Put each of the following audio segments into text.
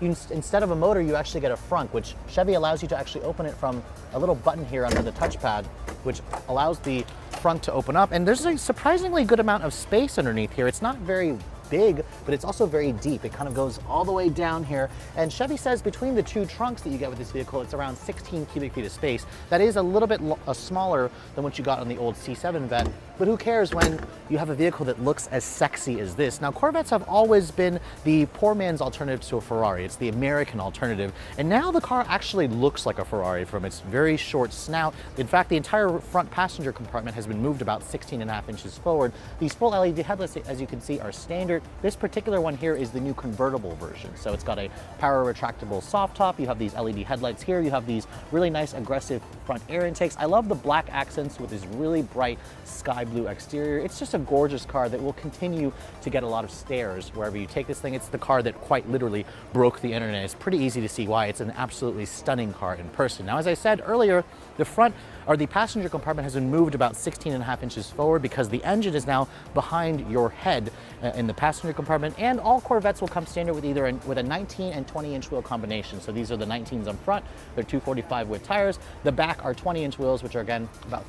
Instead of a motor, you actually get a frunk, which Chevy allows you to actually open it from a little button here under the touchpad, which allows the frunk to open up. And there's a surprisingly good amount of space underneath here. It's not very big, but it's also very deep. It kind of goes all the way down here. And Chevy says between the two trunks that you get with this vehicle, it's around 16 cubic feet of space. That is a little bit smaller than what you got on the old C7 Vette, but who cares when you have a vehicle that looks as sexy as this? Now, Corvettes have always been the poor man's alternative to a Ferrari. It's the American alternative. And now the car actually looks like a Ferrari from its very short snout. In fact, the entire front passenger compartment has been moved about 16.5 inches forward. These full LED headlights, as you can see, are standard. This particular one here is the new convertible version. So it's got a power retractable soft top. You have these LED headlights here. You have these really nice aggressive front air intakes. I love the black accents with this really bright sky blue exterior. It's just a gorgeous car that will continue to get a lot of stares wherever you take this thing. It's the car that quite literally broke the internet. It's pretty easy to see why. It's an absolutely stunning car in person. Now, as I said earlier, the front or the passenger compartment has been moved about 16.5 inches forward because the engine is now behind your head in the passenger compartment, and all Corvettes will come standard with either with a 19 and 20-inch wheel combination. So these are the 19s on front. They're 245 width tires. The back are 20-inch wheels, which are again about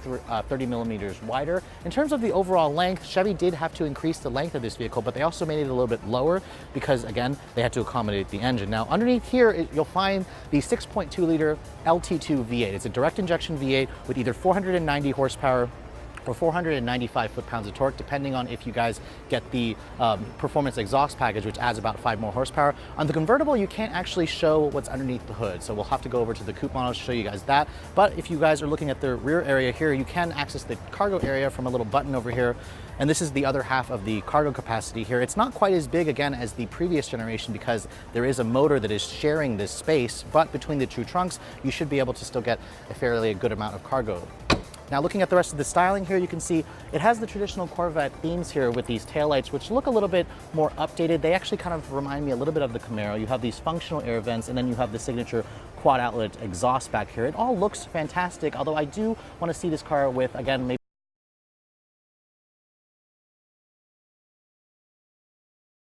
30 millimeters wider. In terms of the overall length, Chevy did have to increase the length of this vehicle, but they also made it a little bit lower because, again, they had to accommodate the engine. Now, underneath here, you'll find the 6.2 liter LT2 V8. It's a direct injection V8 with either 490 horsepower or 495 foot-pounds of torque, depending on if you guys get the performance exhaust package, which adds about 5 more horsepower. On the convertible, you can't actually show what's underneath the hood, so we'll have to go over to the coupe model to show you guys that. But if you guys are looking at the rear area here, you can access the cargo area from a little button over here. And this is the other half of the cargo capacity here. It's not quite as big, again, as the previous generation because there is a motor that is sharing this space, but between the two trunks, you should be able to still get a fairly good amount of cargo. Now, looking at the rest of the styling here, you can see it has the traditional Corvette themes here with these taillights, which look a little bit more updated. They actually kind of remind me a little bit of the Camaro. You have these functional air vents, and then you have the signature quad outlet exhaust back here. It all looks fantastic, although I do want to see this car with, again, maybe